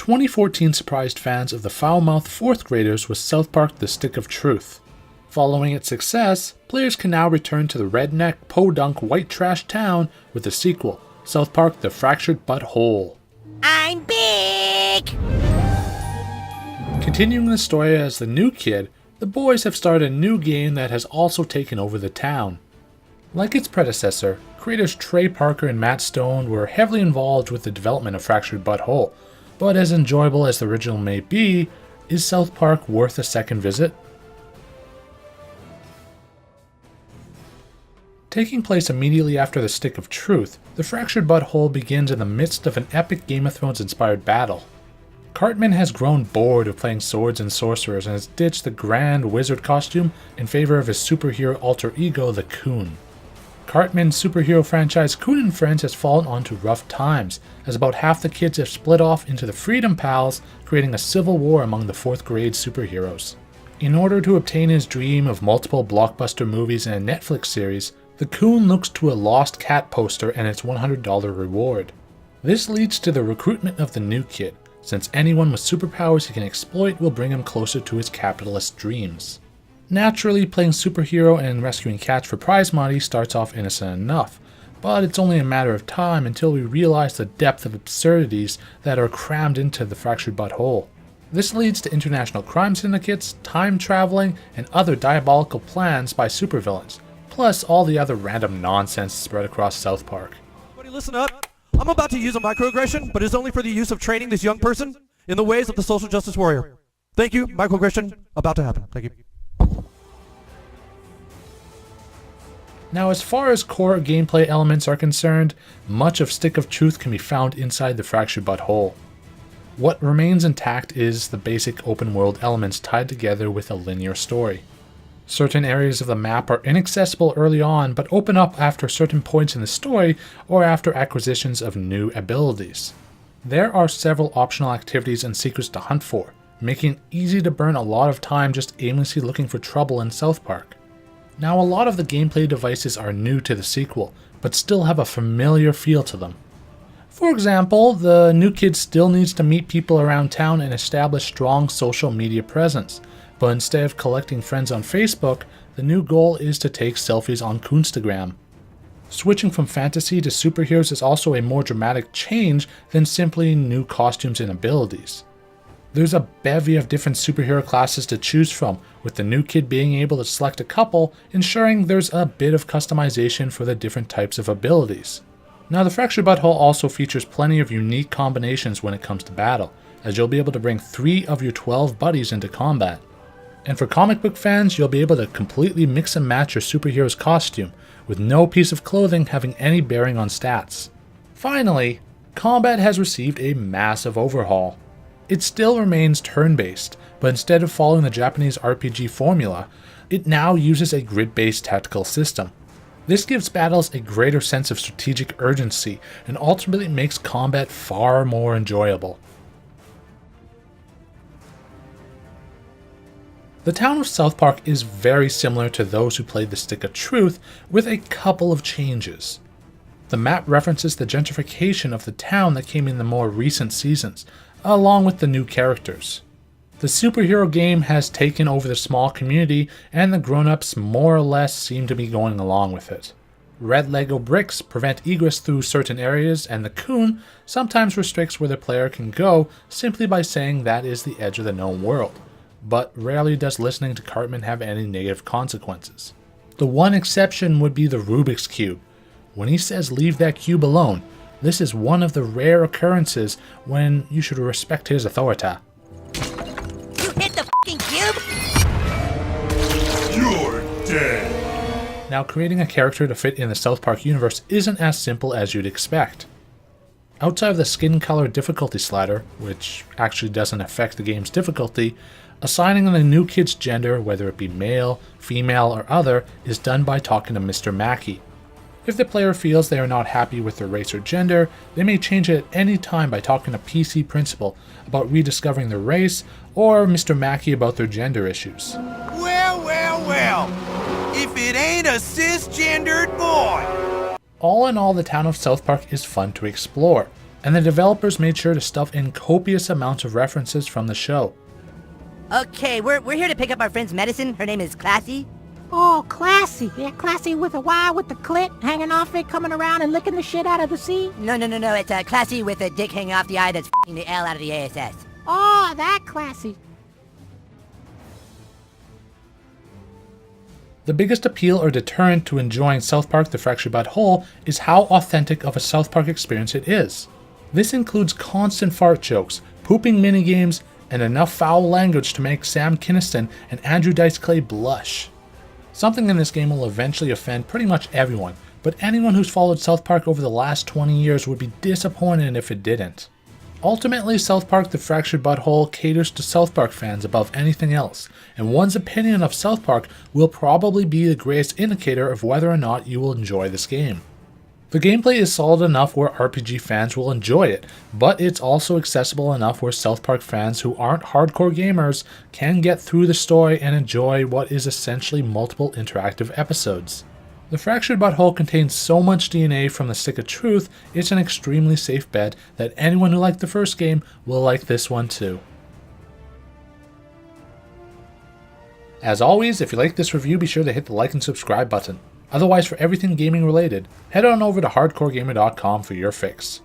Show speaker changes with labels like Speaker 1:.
Speaker 1: 2014 surprised fans of the foul-mouthed 4th graders with South Park The Stick of Truth. Following its success, players can now return to the redneck, podunk, white trash town with the sequel, South Park The Fractured But Whole.
Speaker 2: I'm Beck!
Speaker 1: Continuing the story as the new kid, the boys have started a new game that has also taken over the town. Like its predecessor, creators Trey Parker and Matt Stone were heavily involved with the development of Fractured But Whole, but as enjoyable as the original may be, is South Park worth a second visit? Taking place immediately after the Stick of Truth, the Fractured But Whole begins in the midst of an epic Game of Thrones inspired battle. Cartman has grown bored of playing swords and sorcerers and has ditched the grand wizard costume in favor of his superhero alter ego, the Coon. Cartman's superhero franchise Coon and Friends has fallen onto rough times, as about half the kids have split off into the Freedom Pals, creating a civil war among the 4th grade superheroes. In order to obtain his dream of multiple blockbuster movies and a Netflix series, the Coon looks to a lost cat poster and its $100 reward. This leads to the recruitment of the new kid, since anyone with superpowers he can exploit will bring him closer to his capitalist dreams. Naturally, playing superhero and rescuing cats for prize money starts off innocent enough, but it's only a matter of time until we realize the depth of absurdities that are crammed into the Fractured But Whole. This leads to international crime syndicates, time traveling, and other diabolical plans by supervillains, plus all the other random nonsense spread across South Park.
Speaker 3: Everybody listen up. I'm about to use a microaggression, but it's only for the use of training this young person in the ways of the social justice warrior. Thank you. Microaggression about to happen. Thank you.
Speaker 1: Now, as far as core gameplay elements are concerned, much of Stick of Truth can be found inside the Fractured But Whole. What remains intact is the basic open world elements tied together with a linear story. Certain areas of the map are inaccessible early on, but open up after certain points in the story or after acquisitions of new abilities. There are several optional activities and secrets to hunt for, making it easy to burn a lot of time just aimlessly looking for trouble in South Park. Now, a lot of the gameplay devices are new to the sequel, but still have a familiar feel to them. For example, the new kid still needs to meet people around town and establish strong social media presence, but instead of collecting friends on Facebook, the new goal is to take selfies on Coonstagram. Switching from fantasy to superheroes is also a more dramatic change than simply new costumes and abilities. There's a bevy of different superhero classes to choose from, with the new kid being able to select a couple, ensuring there's a bit of customization for the different types of abilities. Now, the Fractured But Whole also features plenty of unique combinations when it comes to battle, as you'll be able to bring 3 of your 12 buddies into combat. And for comic book fans, you'll be able to completely mix and match your superhero's costume, with no piece of clothing having any bearing on stats. Finally, combat has received a massive overhaul. It still remains turn-based, but instead of following the Japanese RPG formula, it now uses a grid-based tactical system. This gives battles a greater sense of strategic urgency and ultimately makes combat far more enjoyable. The town of South Park is very similar to those who played the Stick of Truth, with a couple of changes. The map references the gentrification of the town that came in the more recent seasons, along with the new characters. The superhero game has taken over the small community, and the grown-ups more or less seem to be going along with it. Red Lego bricks prevent egress through certain areas, and the Coon sometimes restricts where the player can go simply by saying that is the edge of the known world, but rarely does listening to Cartman have any negative consequences. The one exception would be the Rubik's Cube. When he says leave that cube alone, this is one of the rare occurrences when you should respect his authority.
Speaker 2: You hit the fucking cube?
Speaker 4: You're dead.
Speaker 1: Now, creating a character to fit in the South Park universe isn't as simple as you'd expect. Outside of the skin color difficulty slider, which actually doesn't affect the game's difficulty, assigning the new kid's gender, whether it be male, female, or other, is done by talking to Mr. Mackey. If the player feels they are not happy with their race or gender, they may change it at any time by talking to PC Principal about rediscovering their race, or Mr. Mackey about their gender issues.
Speaker 5: Well, if it ain't a cisgendered boy!
Speaker 1: All in all, the town of South Park is fun to explore, and the developers made sure to stuff in copious amounts of references from the show.
Speaker 2: Okay, we're here to pick up our friend's medicine. Her name is Classy.
Speaker 4: Oh, Classy. Yeah, Classy with a Y with the clit hanging off it, coming around and licking the shit out of the sea.
Speaker 2: No, it's Classy with a dick hanging off the eye that's f***ing the L out of the ASS.
Speaker 4: Oh, that Classy.
Speaker 1: The biggest appeal or deterrent to enjoying South Park The Fractured But Whole is how authentic of a South Park experience it is. This includes constant fart jokes, pooping minigames, and enough foul language to make Sam Kinison and Andrew Dice Clay blush. Something in this game will eventually offend pretty much everyone, but anyone who's followed South Park over the last 20 years would be disappointed if it didn't. Ultimately, South Park The Fractured But Whole caters to South Park fans above anything else, and one's opinion of South Park will probably be the greatest indicator of whether or not you will enjoy this game. The gameplay is solid enough where RPG fans will enjoy it, but it's also accessible enough where South Park fans who aren't hardcore gamers can get through the story and enjoy what is essentially multiple interactive episodes. The Fractured But Whole contains so much DNA from the Stick of Truth, it's an extremely safe bet that anyone who liked the first game will like this one too. As always, if you like this review, be sure to hit the like and subscribe button. Otherwise, for everything gaming related, head on over to hardcoregamer.com for your fix.